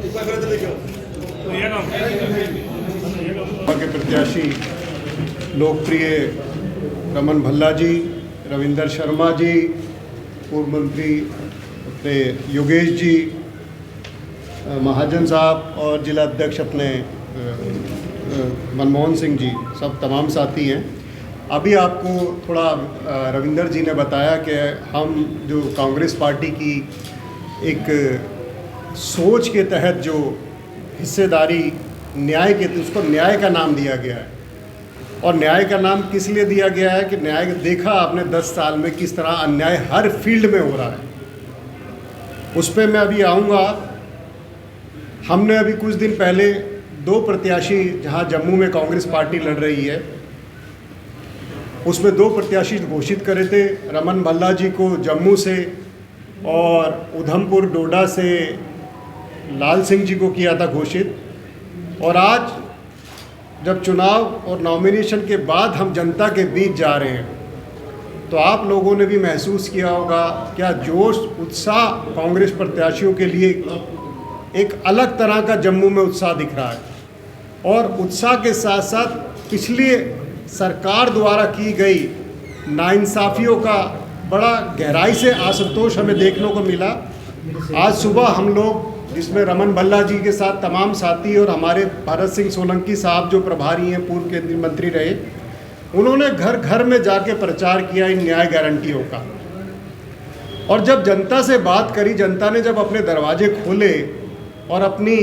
के प्रत्याशी लोकप्रिय रमन भल्ला जी, रविंदर शर्मा जी, पूर्व मंत्री अपने योगेश जी, महाजन साहब और जिला अध्यक्ष अपने मनमोहन सिंह जी, सब तमाम साथी हैं। अभी आपको थोड़ा रविंदर जी ने बताया कि हम जो कांग्रेस पार्टी की एक सोच के तहत जो हिस्सेदारी न्याय के, उसको न्याय का नाम दिया गया है। और न्याय का नाम किस लिए दिया गया है कि न्याय देखा आपने 10 साल में किस तरह अन्याय हर फील्ड में हो रहा है, उस पर मैं अभी आऊँगा। हमने अभी कुछ दिन पहले 2 प्रत्याशी, जहाँ जम्मू में कांग्रेस पार्टी लड़ रही है, उसमें 2 प्रत्याशी घोषित करे थे। रमन भल्ला जी को जम्मू से और उधमपुर डोडा से लाल सिंह जी को किया था घोषित। और आज जब चुनाव और नॉमिनेशन के बाद हम जनता के बीच जा रहे हैं, तो आप लोगों ने भी महसूस किया होगा क्या जोश उत्साह कांग्रेस प्रत्याशियों के लिए एक अलग तरह का जम्मू में उत्साह दिख रहा है। और उत्साह के साथ साथ पिछली सरकार द्वारा की गई नाइंसाफ़ियों का बड़ा गहराई से असंतोष हमें देखने को मिला। आज सुबह हम लोग, जिसमें रमन भल्ला जी के साथ तमाम साथी और हमारे भरत सिंह सोलंकी साहब जो प्रभारी हैं, पूर्व केंद्रीय मंत्री रहे, उन्होंने घर घर में जाके प्रचार किया इन न्याय गारंटियों का। और जब जनता से बात करी, जनता ने जब अपने दरवाजे खोले और अपनी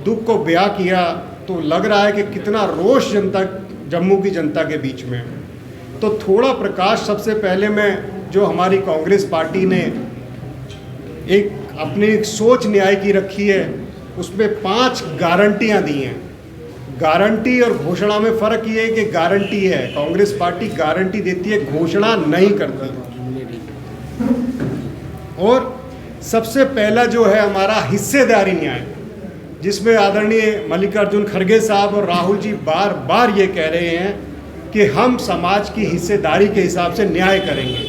दुख को बयां किया, तो लग रहा है कि कितना रोष जनता, जम्मू की जनता के बीच में। तो थोड़ा प्रकाश सबसे पहले मैं, जो हमारी कांग्रेस पार्टी ने एक अपनी एक सोच न्याय की रखी है, उसमें 5 गारंटियां दी हैं। गारंटी और घोषणा में फ़र्क ये है कि गारंटी है, कांग्रेस पार्टी गारंटी देती है, घोषणा नहीं करती। और सबसे पहला जो है हमारा हिस्सेदारी न्याय, जिसमें आदरणीय मल्लिकार्जुन खड़गे साहब और राहुल जी बार बार ये कह रहे हैं कि हम समाज की हिस्सेदारी के हिसाब से न्याय करेंगे,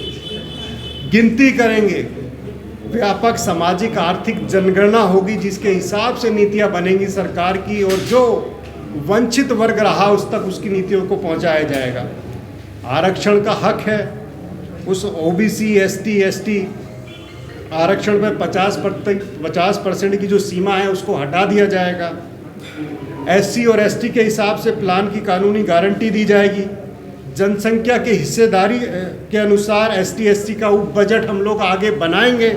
गिनती करेंगे, व्यापक सामाजिक आर्थिक जनगणना होगी, जिसके हिसाब से नीतियां बनेंगी सरकार की, और जो वंचित वर्ग रहा उस तक उसकी नीतियों को पहुंचाया जाएगा। आरक्षण का हक है, उस ओबीसी एसटी एसटी आरक्षण में 50% की जो सीमा है उसको हटा दिया जाएगा। एससी और एसटी के हिसाब से प्लान की कानूनी गारंटी दी जाएगी। जनसंख्या की हिस्सेदारी के अनुसार एसटी एससी का उप बजट हम लोग आगे बनाएंगे।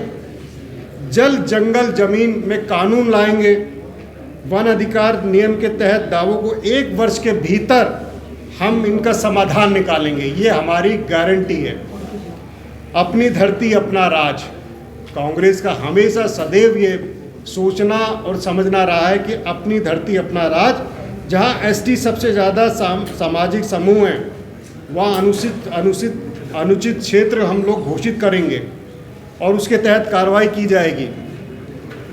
जल जंगल जमीन में कानून लाएंगे। वन अधिकार नियम के तहत दावों को 1 वर्ष के भीतर हम इनका समाधान निकालेंगे, ये हमारी गारंटी है। अपनी धरती अपना राज, कांग्रेस का हमेशा सदैव ये सोचना और समझना रहा है कि अपनी धरती अपना राज। जहां एसटी सबसे ज़्यादा सामाजिक समूह हैं, वहाँ अनुचित क्षेत्र हम लोग घोषित करेंगे और उसके तहत कार्रवाई की जाएगी।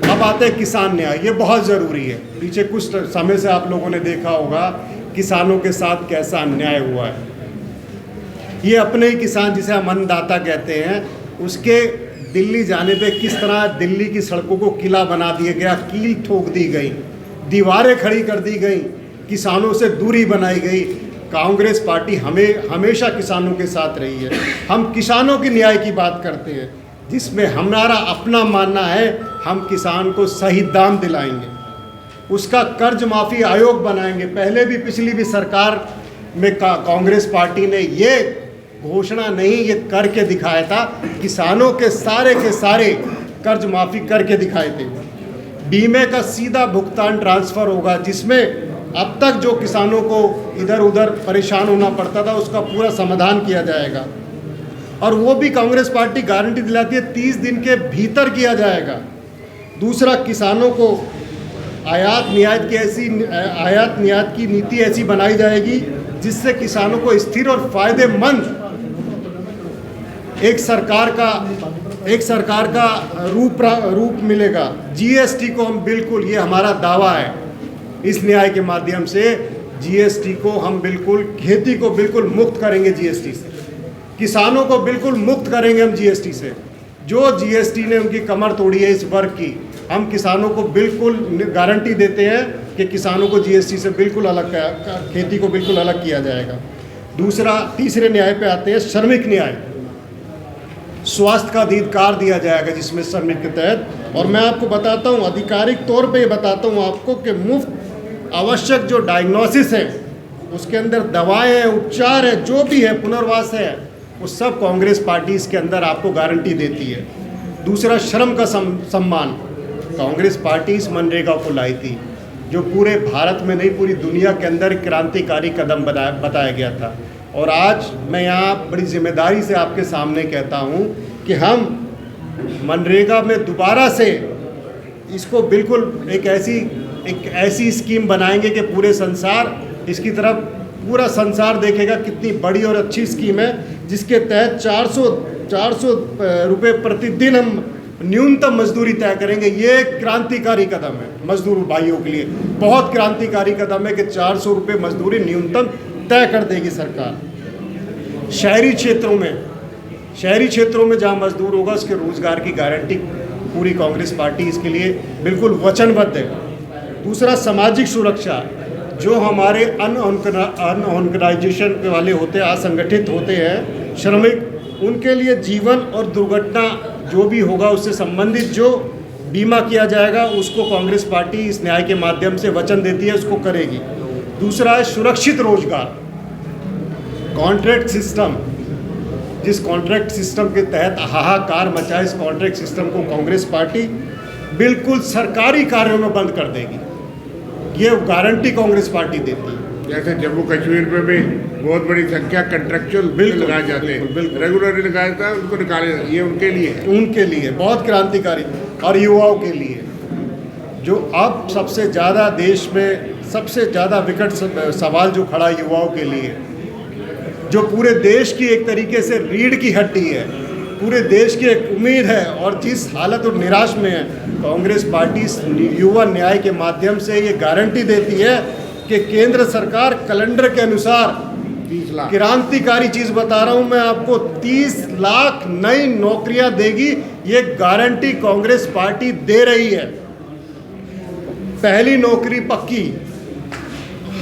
अब आते हैं किसान न्याय, ये बहुत ज़रूरी है। पीछे कुछ समय से आप लोगों ने देखा होगा किसानों के साथ कैसा अन्याय हुआ है। ये अपने ही किसान, जिसे हम अन्नदाता कहते हैं, उसके दिल्ली जाने पे किस तरह दिल्ली की सड़कों को किला बना दिया गया, कील ठोक दी गई, दीवारें खड़ी कर दी गई, किसानों से दूरी बनाई गई। कांग्रेस पार्टी हमेशा किसानों के साथ रही है। हम किसानों की न्याय की बात करते हैं, जिसमें हमारा अपना मानना है हम किसान को सही दाम दिलाएंगे, उसका कर्ज माफ़ी आयोग बनाएंगे। पहले भी, पिछली भी सरकार में कांग्रेस पार्टी ने ये घोषणा नहीं, ये करके दिखाया था। किसानों के सारे कर्ज माफ़ी करके दिखाए थे। बीमे का सीधा भुगतान ट्रांसफ़र होगा, जिसमें अब तक जो किसानों को इधर उधर परेशान होना पड़ता था, उसका पूरा समाधान किया जाएगा। और वो भी कांग्रेस पार्टी गारंटी दिलाती है 30 दिन के भीतर किया जाएगा। दूसरा, किसानों को आयात निर्यात की नीति ऐसी बनाई जाएगी जिससे किसानों को स्थिर और फायदेमंद एक सरकार का रूप मिलेगा। जीएसटी को हम बिल्कुल, ये हमारा दावा है, इस न्याय के माध्यम से जीएसटी को हम बिल्कुल, खेती को बिल्कुल मुक्त करेंगे जीएसटी से, किसानों को बिल्कुल मुक्त करेंगे हम जीएसटी से। जो जीएसटी ने उनकी कमर तोड़ी है इस वर्ग की, हम किसानों को बिल्कुल गारंटी देते हैं कि किसानों को जीएसटी से बिल्कुल अलग, खेती को बिल्कुल अलग किया जाएगा। तीसरे न्याय पे आते हैं, श्रमिक न्याय। स्वास्थ्य का अधिकार दिया जाएगा जिसमें श्रमिक के तहत, और मैं आपको बताता हूँ, आधिकारिक तौर पे ये बताता हूँ आपको कि मुफ्त आवश्यक जो डायग्नोसिस है, उसके अंदर दवाएं हैं, उपचार है, जो भी है, पुनर्वास है, वो सब कांग्रेस पार्टी इसके अंदर आपको गारंटी देती है। दूसरा, श्रम का सम्मान। कांग्रेस पार्टी इस मनरेगा को लाई थी, जो पूरे भारत में नहीं पूरी दुनिया के अंदर क्रांतिकारी कदम बताया गया था। और आज मैं यहाँ बड़ी जिम्मेदारी से आपके सामने कहता हूँ कि हम मनरेगा में दोबारा से इसको बिल्कुल एक ऐसी स्कीम बनाएंगे कि पूरे संसार इसकी तरफ, पूरा संसार देखेगा कितनी बड़ी और अच्छी स्कीम है, जिसके तहत 400 रुपये प्रतिदिन हम न्यूनतम मजदूरी तय करेंगे। ये क्रांतिकारी कदम है मजदूर भाइयों के लिए, बहुत क्रांतिकारी कदम है कि 400 रुपये मजदूरी न्यूनतम तय कर देगी सरकार। शहरी क्षेत्रों में जहाँ मजदूर होगा उसके रोजगार की गारंटी पूरी कांग्रेस पार्टी इसके लिए बिल्कुल वचनबद्ध है। दूसरा, सामाजिक सुरक्षा। जो हमारे अनऑर्गेनाइजेशन वाले होते हैं, असंगठित होते हैं श्रमिक, उनके लिए जीवन और दुर्घटना जो भी होगा उससे संबंधित जो बीमा किया जाएगा, उसको कांग्रेस पार्टी इस न्याय के माध्यम से वचन देती है, उसको करेगी। दूसरा है सुरक्षित रोजगार। कॉन्ट्रैक्ट सिस्टम, जिस कॉन्ट्रैक्ट सिस्टम के तहत हाहाकार मचा, इस कॉन्ट्रैक्ट सिस्टम को कांग्रेस पार्टी बिल्कुल सरकारी कार्यों में बंद कर देगी। ये गारंटी कांग्रेस पार्टी देती है। जैसे जम्मू कश्मीर में भी बहुत बड़ी संख्या कंट्रेक्चुअल बिल लगाए जाते हैं, रेगुलर लगाया जाता है, उनको निकाले, ये उनके लिए बहुत क्रांतिकारी, और युवाओं के लिए जो अब सबसे ज़्यादा देश में सबसे ज़्यादा विकट सवाल जो खड़ा है युवाओं के लिए, जो पूरे देश की एक तरीके से रीढ़ की हड्डी है, पूरे देश की एक उम्मीद है, और जिस हालत और निराश में है, कांग्रेस पार्टी युवा न्याय के माध्यम से ये गारंटी देती है कि केंद्र सरकार कैलेंडर के अनुसार 30 लाख, क्रांतिकारी चीज़ बता रहा हूँ मैं आपको, 30 लाख नई नौकरियां देगी। ये गारंटी कांग्रेस पार्टी दे रही है। पहली नौकरी पक्की,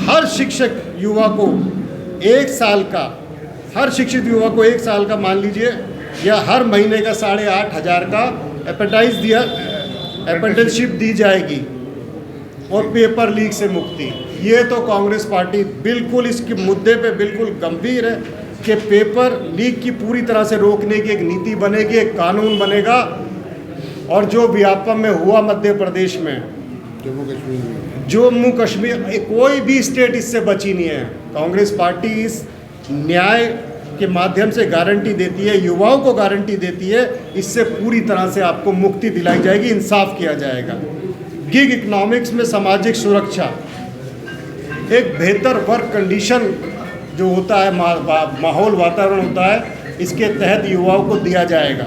हर शिक्षक युवा को 1 साल का, हर शिक्षित युवा को 1 साल का मान लीजिए, या हर महीने का 8,500 का अप्रेंटिसशिप दी जाएगी, और पेपर लीक से मुक्ति। ये तो कांग्रेस पार्टी बिल्कुल इसके मुद्दे पे बिल्कुल गंभीर है कि पेपर लीक की पूरी तरह से रोकने की एक नीति बनेगी, एक कानून बनेगा। और जो व्यापम में हुआ मध्य प्रदेश में, जम्मू कश्मीर, कोई भी स्टेट इससे बची नहीं है। कांग्रेस पार्टी इस न्याय के माध्यम से गारंटी देती है, युवाओं को गारंटी देती है, इससे पूरी तरह से आपको मुक्ति दिलाई जाएगी, इंसाफ किया जाएगा। गिग इकोनॉमिक्स में सामाजिक सुरक्षा, एक बेहतर वर्क कंडीशन जो होता है, माहौल वातावरण होता है, इसके तहत युवाओं को दिया जाएगा।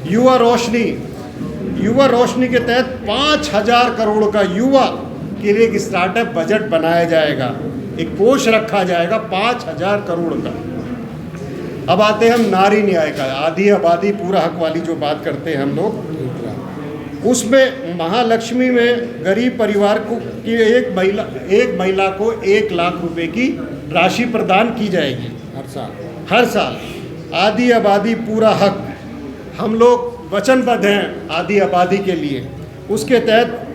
युवा रोशनी के तहत 5,000 करोड़ का युवा के लिए एक स्टार्टअप बजट बनाया जाएगा, एक कोष रखा जाएगा 5,000 करोड़ का। अब आते हैं हम नारी न्याय का, आधी आबादी पूरा हक वाली जो बात करते हैं हम लोग, उसमें महालक्ष्मी में गरीब परिवार को की एक महिला को 1 लाख रुपए की राशि प्रदान की जाएगी हर साल। आधी आबादी पूरा हक, हम लोग वचनबद्ध हैं आधी आबादी के लिए। उसके तहत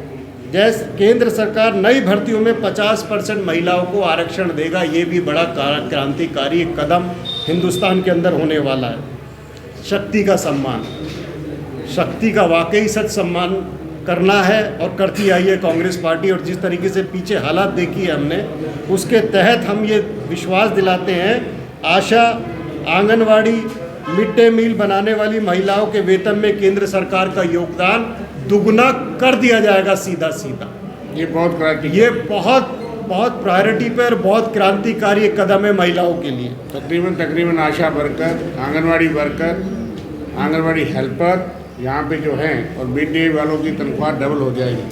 जैसे केंद्र सरकार नई भर्तियों में 50% महिलाओं को आरक्षण देगा, ये भी बड़ा क्रांतिकारी कदम हिंदुस्तान के अंदर होने वाला है। शक्ति का सम्मान, शक्ति का वाकई सच सम्मान करना है, और करती आई है कांग्रेस पार्टी। और जिस तरीके से पीछे हालात देखी है हमने, उसके तहत हम ये विश्वास दिलाते हैं, आशा, आंगनवाड़ी, मिड डे मील बनाने वाली महिलाओं के वेतन में केंद्र सरकार का योगदान दुगना कर दिया जाएगा सीधा। ये बहुत प्रायोरिटी पर बहुत क्रांतिकारी कदम है महिलाओं के लिए। तकरीबन ASHA worker, anganwadi worker, anganwadi helper यहाँ पे जो हैं, और मिड डे वालों की तनख्वाह डबल हो जाएगी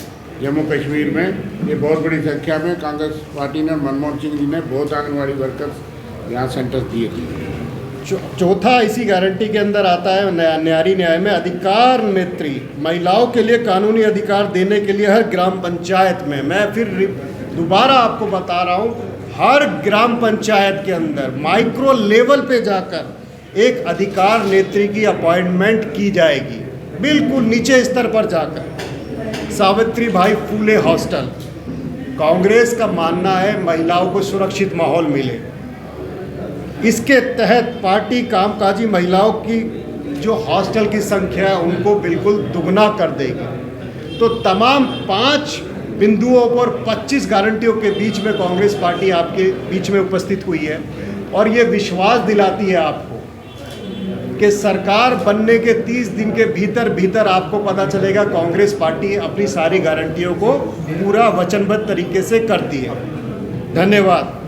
जम्मू कश्मीर में। ये बहुत बड़ी संख्या में कांग्रेस पार्टी ने, मनमोहन सिंह जी ने बहुत आंगनवाड़ी वर्कर्स यहाँ सेंटर्स दिए थे। चौथा इसी गारंटी के अंदर आता है न्यारी न्याय में अधिकार नेत्री, महिलाओं के लिए कानूनी अधिकार देने के लिए हर ग्राम पंचायत में, मैं फिर दोबारा आपको बता रहा हूँ, हर ग्राम पंचायत के अंदर माइक्रो लेवल पे जाकर एक अधिकार नेत्री की अपॉइंटमेंट की जाएगी, बिल्कुल नीचे स्तर पर जाकर। Savitri by Phule hostel, Congress का मानना है महिलाओं को सुरक्षित माहौल मिले, इसके तहत पार्टी कामकाजी महिलाओं की जो हॉस्टल की संख्या है उनको बिल्कुल दुगना कर देगी। तो तमाम 5 बिंदुओं पर 25 गारंटियों के बीच में कांग्रेस पार्टी आपके बीच में उपस्थित हुई है और ये विश्वास दिलाती है आपको कि सरकार बनने के 30 दिन के भीतर आपको पता चलेगा कांग्रेस पार्टी अपनी सारी गारंटियों को पूरा वचनबद्ध तरीके से करती है। धन्यवाद।